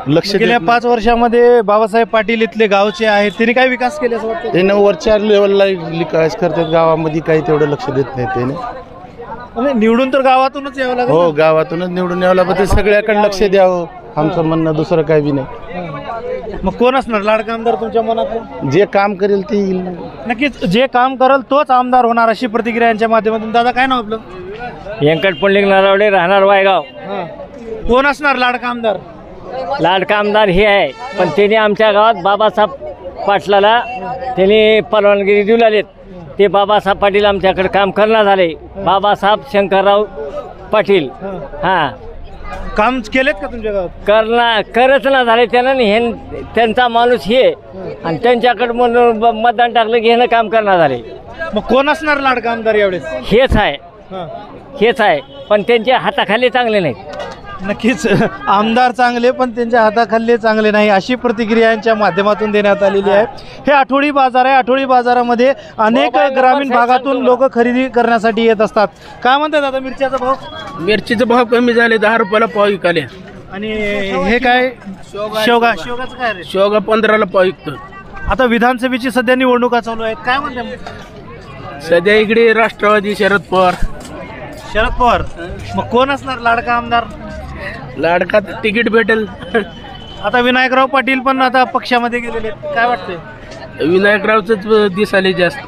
लक्ष. गेल्या 5 वर्षामध्ये बाबासाहेब पाटील इथले गावचे आहेत, त्यांनी काय विकास केले असं वाटतं? ते वरच्या लेवलला विकास करतात, गावामध्ये काही तेवढं लक्ष देत नाही. त्याने निवडून तर गावातूनच यावं लागेल. हो, गावातूनच निवडून यावं लागतं. सगळ्याकडे लक्ष द्यावं, आमचं म्हणणं, दुसरं काही बी नाही. मग कोण असणार लाडका आमदार तुमच्या मनात? जे काम करेल ते येईल. नक्कीच जे काम करेल तोच आमदार होणार, अशी प्रतिक्रिया यांच्या माध्यमातून. दादा, काय नाव आपलं? व्यंकट पुंडलिक नरवडे, राहणार वायगाव. कोण असणार लाडका आमदार? लाडका आमदार हे आहे, पण त्यांनी आमच्या गावात बाबासाहेब पाटलाला त्यांनी परवानगी देऊ लागलेत. ते बाबासाहेब पाटील आमच्याकडे काम करणार झाले. बाबासाहेब शंकरराव पाटील हां काम केलेत का तुमच्या गावात? करच ना झाले त्यानं. हे त्यांचा माणूस हे आणि त्यांच्याकडे मतदान टाकलं की ह्यानं काम करणार झाले. मग कोण असणार लाडका आमदार यावेळेस? हेच आहे, पण त्यांच्या हाताखाली चांगले नाहीत. नक्कीच आमदार चांगले, पण त्यांच्या हाताखाली चांगले नाही, अशी प्रतिक्रिया यांच्या माध्यमातून देण्यात आलेली आहे. हे आठवडी बाजार आहे. आठवडी बाजारामध्ये अनेक ग्रामीण भागातून लोक खरेदी करण्यासाठी येत असतात. काय म्हणतात आता मिरच्याचा भाव? मिरचीचा भाव कमी झाले, 10 रुपयाला पाव विकाले. आणि हे काय शेवगाचं काय रे? शेवगा 15ला पाव विकतो. आता विधानसभेची सध्या निवडणुका चालू आहेत, काय म्हणते? सध्या इकडे राष्ट्रवादी शरद पवार. मग कोण असणार लाडका आमदार? लाडका तिकीट भेटेल. आता विनायकराव पाटील पण आता पक्षामध्ये गेलेले आहेत, काय वाटतंय? विनायकरावच दिसाले जास्त.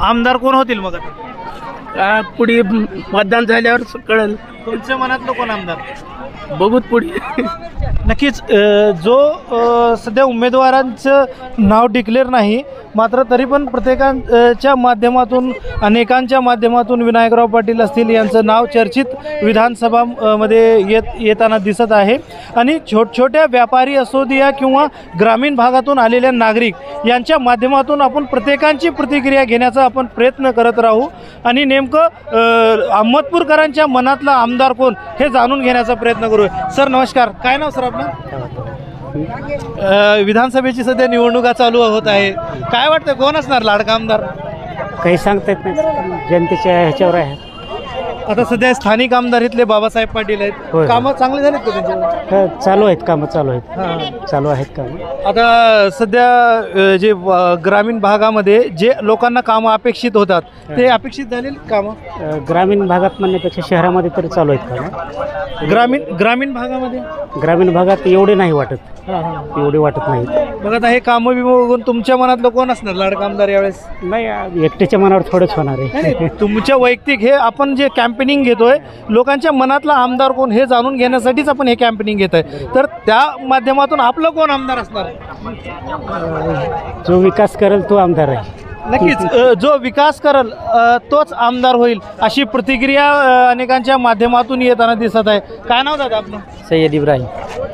आमदार कोण होतील मग आता? पुढे मतदान झाल्यावर कळेल. तुमच्या मनातलं कोण आमदार? बघूत पुढे. नक्कीच जो सध्या उमेदवारांचं नाव डिक्लेअर नाही, मात्र तरी पण प्रत्येकाच्या माध्यमातून, अनेकांच्या माध्यमातून विनायकराव पाटील असतील यांचं नाव चर्चित विधानसभामध्ये येताना दिसत आहे. आणि छोट्या व्यापारी असो द्या किंवा ग्रामीण भागातून आलेल्या नागरिक यांच्या माध्यमातून आपण प्रत्येकांची प्रतिक्रिया घेण्याचा आपण प्रयत्न करत राहू आणि नेमकं अहमदपूरकरांच्या मनातला आमदार कोण हे जाणून घेण्याचा प्रयत्न करू. सर नमस्कार, काय नाव सर आपलं? विधानसभेची सध्या निवडणुका चालू होत आहे, काय वाटतं कोण असणार लाडका आमदार? काही सांगता येत नाही, जनतेच्या ह्याच्यावर आहे. आता सध्या स्थानिक आमदार इथले बाबासाहेब पाटील आहेत, कामं चांगली झालीत का त्यांच्यावर? चालू आहेत कामं, चालू आहेत कामं. आता सध्या जे ग्रामीण भागामध्ये जे लोकांना कामं अपेक्षित होतात ते अपेक्षित झालेली कामं? ग्रामीण भागात म्हणण्यापेक्षा शहरामध्ये तरी चालू आहेत कामं. ग्रामीण भागामध्ये? ग्रामीण भागात एवढे नाही वाटत, एवढे वाटत नाही. मग आता हे कामं बी बघून तुमच्या मनातलं कोण असणार लाडका आमदार यावेळेस? नाही, एकट्याच्या मनावर थोडंच होणार आहे. तुमच्या वैयक्तिक हे आपण जे कॅम्पेनिंग घेतोय, लोकांच्या मनातला आमदार कोण हे जाणून घेण्यासाठीच आपण हे कॅम्पेनिंग घेत आहे. तर त्या माध्यमातून आपलं कोण आमदार असणार? जो विकास करेल तो आमदार आहे. नक्कीच जो विकास करेल तोच आमदार होईल, अशी प्रतिक्रिया अनेकांच्या माध्यमातून येताना दिसत आहे. काय नाव दादा आपलं? सय्यद इब्राहिम.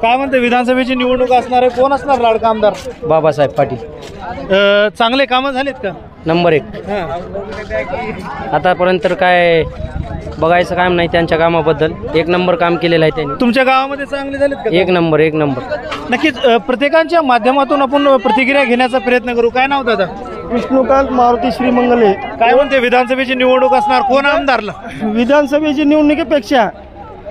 काय म्हणते, विधानसभेची निवडणूक असणार आहे, कोण असणार लाडका आमदार? बाबासाहेब पाटील. चांगले कामं झालेत का? नंबर 1. आतापर्यंत काय बघायचं काम नाही, त्यांच्या कामाबद्दल 1 नंबर काम केलेलं आहे त्यांनी. तुमच्या गावामध्ये चांगले झालेत का? 1 नंबर. नक्कीच प्रत्येकांच्या माध्यमातून आपण प्रतिक्रिया घेण्याचा प्रयत्न करू. काय नाव दादा? विष्णुकांत मारुती श्रीमंगले. काय म्हणते, विधानसभेची निवडणूक असणार, कोण आमदारला? विधानसभेची निवडणुकीपेक्षा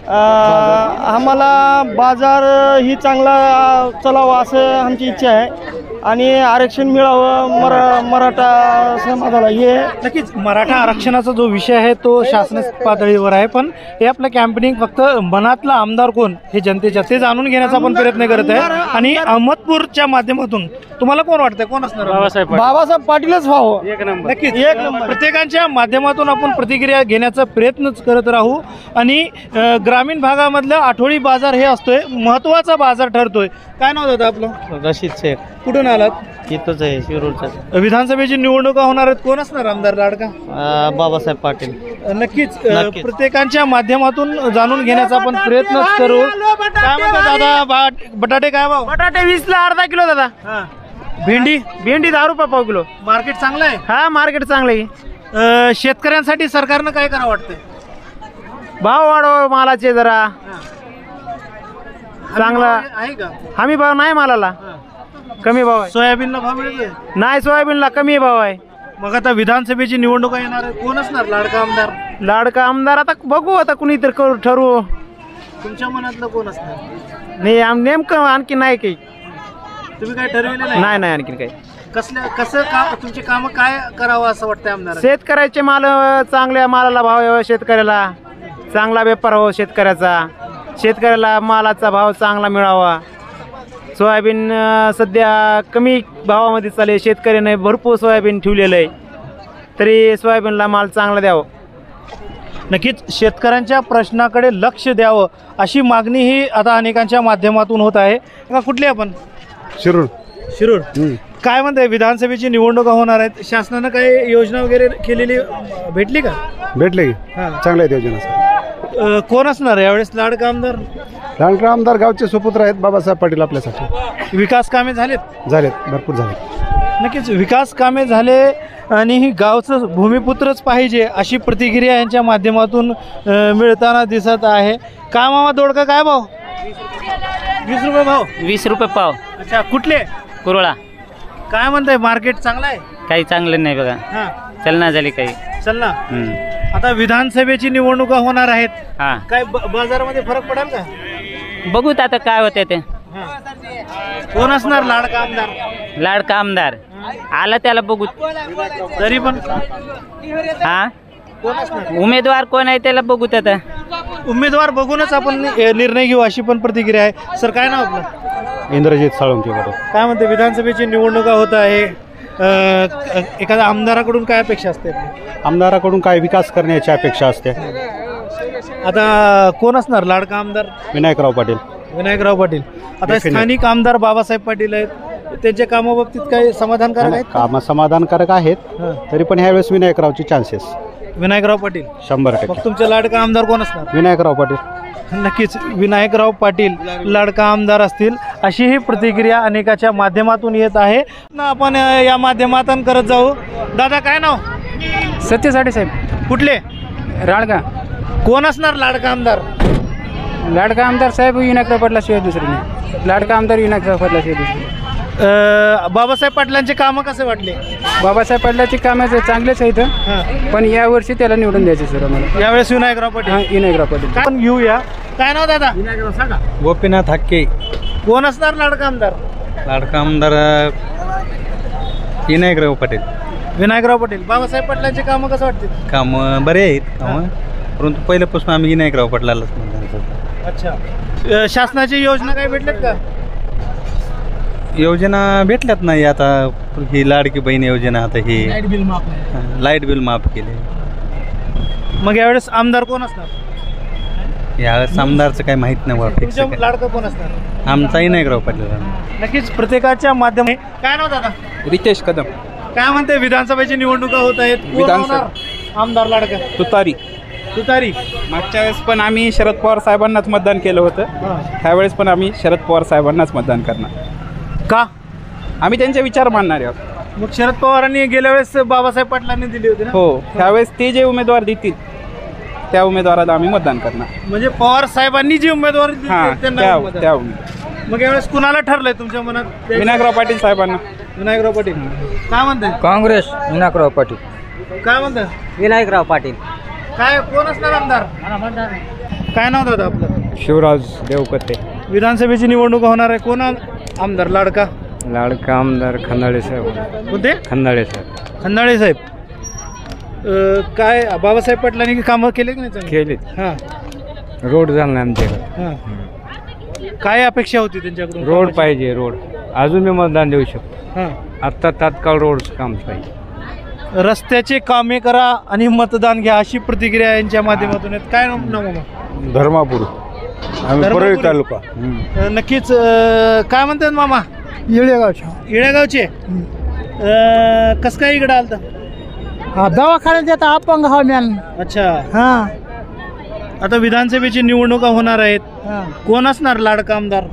आम्हाला बाजार ही चांगला चलावा असं आमची इच्छा आहे. आणि आरक्षण मिळावं मराठा समाजाला. हे नक्कीच मराठा आरक्षणाचा जो विषय आहे तो शासन पातळीवर आहे, पण हे आपलं कॅम्पेनिंग फक्त मनातला आमदार कोण हे जनतेच्या ते जाणून घेण्याचा आपण प्रयत्न करत आहे. आणि अहमदपूरच्या माध्यमातून तुम्हाला कोण वाटतंय, कोण असणार? बाबासाहेब पाटीलच व्हावं. नक्कीच एक नंबर. प्रत्येकाच्या माध्यमातून आपण प्रतिक्रिया घेण्याचा प्रयत्नच करत राहू. आणि ग्रामीण भागामधला आठवडी बाजार हे असतोय महत्त्वाचा बाजार ठरतोय. काय नाव दादा आपलं? रशीद शेख. कुठून आलात? इथंच आहे शिरूरचं. विधानसभेची निवडणुका होणार आहेत, कोण असणार आमदार लाडका? बाबासाहेब पाटील. नक्कीच प्रत्येकाच्या माध्यमातून जाणून घेण्याचा आपण प्रयत्न करू. काय म्हणतात दादा, बटाटे काय भाव? बटाटे 20ला अर्धा किलो दादा. भेंडी 10 रुपये पाव किलो. मार्केट चांगलं आहे? हा मार्केट चांगलं आहे. शेतकऱ्यांसाठी सरकारनं काय करावं वाटतंय? भाव वाढव मालाचे जरा चांगला आहे का? हमी भाव नाही मालाला, कमी भाव आहे. सोयाबीनला भाव मिळतोय? नाही सोयाबीनला कमी भाव आहे. मग आता विधानसभेची निवडणुका येणार आहे, कोण असणार लाडका आमदार? लाडका आमदार आता बघू, आता कुणी तर ठरवू. तुमच्या मनातलं कोण असणार? नाही नेमकं आणखी नाही काही. तुम्ही काय ठरविलं नाही? नाही आणखी काही. कसं तुमची कामं काय करावं असं वाटतंय आमदार? शेतकऱ्याचे माल चांगल्या मालाला भाव यावा, शेतकऱ्याला चांगला व्यापार हो, शेतकऱ्याला मालाचा भाव चांगला मिळावा. सोयाबीन सध्या कमी भावामध्ये चालेल, शेतकऱ्याने भरपूर सोयाबीन ठेवलेलं आहे, तरी सोयाबीनला माल चांगला द्यावं. नक्कीच शेतकऱ्यांच्या प्रश्नाकडे लक्ष द्यावं अशी मागणी ही आता अनेकांच्या माध्यमातून होत आहे. कुठली आपण? शिरूर. काय म्हणताय, विधानसभेची निवडणुका होणार आहेत, शासनानं काही योजना वगैरे केलेली भेटली का? भेटले, चांगल्या आहेत योजना. कोण असणार यावेळेस लाडका आमदार? लाडका आमदार गावचे सुपुत्र आहेत बाबासाहेब पाटील आपल्यासाठी. विकास कामे झालेत? भरपूर झाले. नक्कीच विकास कामे झाले आणि ही गावचं भूमिपुत्रच पाहिजे अशी प्रतिक्रिया यांच्या माध्यमातून मिळताना दिसत आहे. काय मामा दोडका काय भाव? 20 रुपये भाव. 20 रुपये पाव. अच्छा, कुठले? कुरळा. काय म्हणताय, मार्केट चांगलं आहे? काही चांगलं नाही बघा. चलना झाली काही. चल ना. आता विधानसभेची निवडणुका होणार आहेत, काय बाजारामध्ये फरक पडेल का? बघू आता काय होते ते. कोण असणार लाडका आमदार? लाडका आमदार आला त्याला बघू. तरी पण उमेदवार कोण आहे त्याला बघू. आता उमेदवार बघूनच आपण निर्णय घेऊ अशी पण प्रतिक्रिया आहे. सर काय नाव आपलं? इंद्रजित साळुंके. काय म्हणते, विधानसभेची निवडणुका होत आहे, एखाद्या आमदाराकडून काय अपेक्षा असते? आमदाराकडून काय विकास करण्याची अपेक्षा असते. आता कोण असणार लाडका आमदार? विनायकराव पाटील. आता स्थानिक आमदार बाबासाहेब पाटील आहेत, त्यांच्या कामाबाबतीत काही समाधानकारक आहेत? काम समाधानकारक आहेत, तरी पण ह्यावेळेस विनायकरावची चान्सेस. विनायकराव पाटील 100%. मग तुमच्या लाडका आमदार कोण असणार? विनायकराव पाटील. नक्कीच विनायकराव पाटील लाडका आमदार असतील अशी ही प्रतिक्रिया अनेकाच्या माध्यमातून येत आहे. आपण या माध्यमातून करत जाऊ. दादा काय नाव? सत्यसाठे साहेब. कुठले? राळगा. कोण असणार लाडका आमदार? लाडका आमदार साहेब विनायकराव पाटलाशिवाय दुसरे नाही. लाडका आमदार विनायकराव पाटलाशिवाय दुसरे. बाबासाहेब पाटलांचे कामं कसे वाटले? बाबासाहेब पाटलाची कामं चांगलेच आहेत, पण यावर्षी त्याला निवडून द्यायचे सर आम्हाला. यावेळेस विनायकराव पाटील. विनायकराव पाटील. आपण घेऊया. काय नाव दादा? गोपीनाथ हक्के. कोण असणार लाडका आमदार? लाडका आमदार विनायकराव पाटील. बाबासाहेब पाटलांचे कामं कसं वाटते? कामं बरे आहेत कामं, परंतु पहिल्यापासून आम्ही विनायकराव पाटलालाच मतदान करतो. अच्छा, शासनाची योजना काय भेटल्यात का? योजना भेटल्यात नाही. आता ही लाडकी बहीण योजना, आता ही लाईट बिल माफ केले. मग यावेळेस आमदार कोण असणार? यावेळेस आमदारचं काही माहित नाही. लाडका कोण असणार? आमचा विनायकराव पाटील. नक्कीच प्रत्येकाच्या माध्यमाने. काय नाव दादा? रितेश कदम. काय म्हणते, विधानसभेची निवडणुका होत आहेत, आमदार लाडका? तुतारी. मागच्या वेळेस पण आम्ही शरद पवार साहेबांनाच मतदान केलं होतं, ह्यावेळेस पण आम्ही शरद पवार साहेबांनाच मतदान करणार. का? आम्ही त्यांचे विचार मानणारे आहोत. मग शरद पवारांनी गेल्या वेळेस बाबासाहेब पाटलांनी दिली होती ना? हो, ह्यावेळेस ते जे उमेदवार देतील त्या उमेदवाराला आम्ही मतदान करणार. म्हणजे पवार साहेबांनी जी उमेदवार त्या मग यावेळेस कुणाला ठरलंय तुमच्या मनात? विनायकराव पाटील साहेबांना. विनायकराव पाटील. काय म्हणते? काँग्रेस. विनायकराव पाटील. काय म्हणतात? विनायकराव पाटील. काय कोण असणार आमदार? काय नाव दादा आपलं? शिवराज देवकते. विधानसभेची निवडणूक होणार आहे, कोण आमदार? लाडका. लाडका आमदार खंदाळे साहेब. कोणते? खंदाळे साहेब. खंदाळे साहेब. काय बाबासाहेब पाटलांनी कामं केले की नाही चांगले? केलेत. हां. रोड झाला नाही आमच्याकडे. हां. काय अपेक्षा होती त्यांच्याकडून? रोड पाहिजे. रोड अजून मी मतदान देऊ शकतो. हां. आत्ता तात्काळ रोड काम पाहिजे. रस्त्याचे कामे करा आणि मतदान घ्या अशी प्रतिक्रिया यांच्या माध्यमातून आहेत. काय नाव मामा? धर्मापूर, आम्ही परळी तालुका. नक्कीच. काय म्हणतात मामा? येळेगावच्या. येळेगावचे. कसं काय इकडे आलता? हा, दवाखान्यात येतात अपंग हा मॅन. अच्छा. हा. आता विधानसभेची निवडणुका होणार आहेत. कोण असणार लाडका आमदार?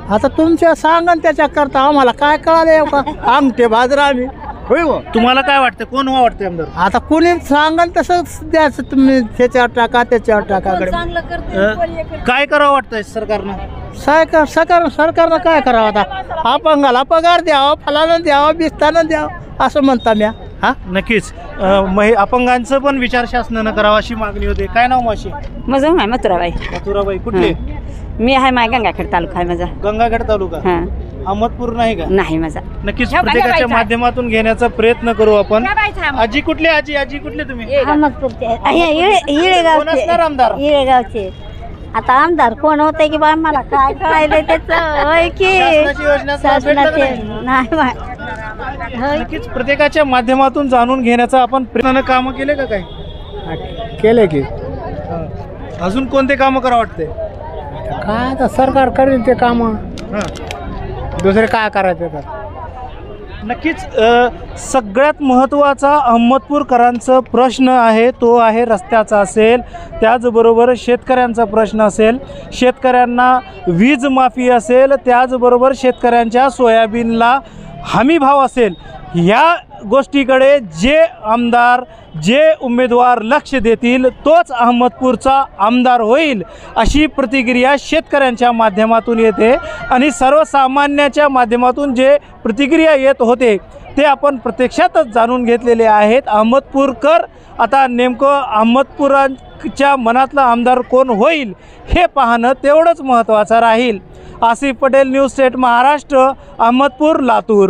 आता तुमच्या सांगा त्याच्या करता आम्हाला काय कळालं का? आमटे बाजरा आम्ही. तुम्हाला काय वाटतं कोण वाटतं आमदार? आता कोणी सांगा तसं द्यायचं. तुम्ही त्याच्यावर टाका त्याच्यावर टाका. काय करावं वाटतंय सरकारनं? सरकारनं काय करावं आता? अपंगाला पगार द्यावा, फलानं द्यावा, बिस्तानं द्यावं असं म्हणता म्या. हा, नक्कीच. अपंगांचं पण विचार शासनानं करावा अशी मागणी होते. काय नाव माशी? माझं आहे मथुराबाई. मथुराबाई कुठले? मी आहे माय गंगाखेड तालुका आहे माझा. गंगाखेड तालुका. अहमदपूर नाही का? नाही माझा. नक्कीच प्रत्येकाच्या माध्यमातून घेण्याचा प्रयत्न करू आपण. आजी कुठले? आजी कुठले तुम्ही? अहमदपूरचे. येळेगावचे. आमदार येळेगावचे. आता आमदार कोण होते की बा मला काय कळायलंय त्याचं? होय की शासनाचे नाही. नक्कीच प्रत्येकाच्या माध्यमातून जाणून घेण्याचा आपण प्रयत्न. कामं केले का काय? केले की. अजून कोणते कामं करा वाटते? काय आता सरकार करेल ते काम. दुसरे काय करायचं? नक्कीच. सगळ्यात महत्त्वाचा अहमदपूरकरांचा प्रश्न आहे तो आहे रस्त्याचा असेल, त्याचबरोबर शेतकऱ्यांचा प्रश्न असेल, शेतकऱ्यांना वीज माफी असेल, त्याचबरोबर शेतकऱ्यांच्या सोयाबीनला हमी भाव असेल. ह्या गोष्टीकडे जे आमदार जे उमेदवार लक्ष देतील तोच अहमदपूरचा आमदार होईल अशी प्रतिक्रिया शेतकऱ्यांच्या माध्यमातून येते. आणि सर्वसामान्याच्या माध्यमातून जे प्रतिक्रिया येत होते ते आपण प्रत्यक्षातच जाणून घेतलेले आहेत. अहमदपूरकर आता नेमकं अहमदपूरच्या मनातला आमदार कोण होईल हे पाहणं तेवढंच महत्त्वाचं राहील. आसिफ पटेल, न्यूज 8 महाराष्ट्र, अहमदपूर, लातूर.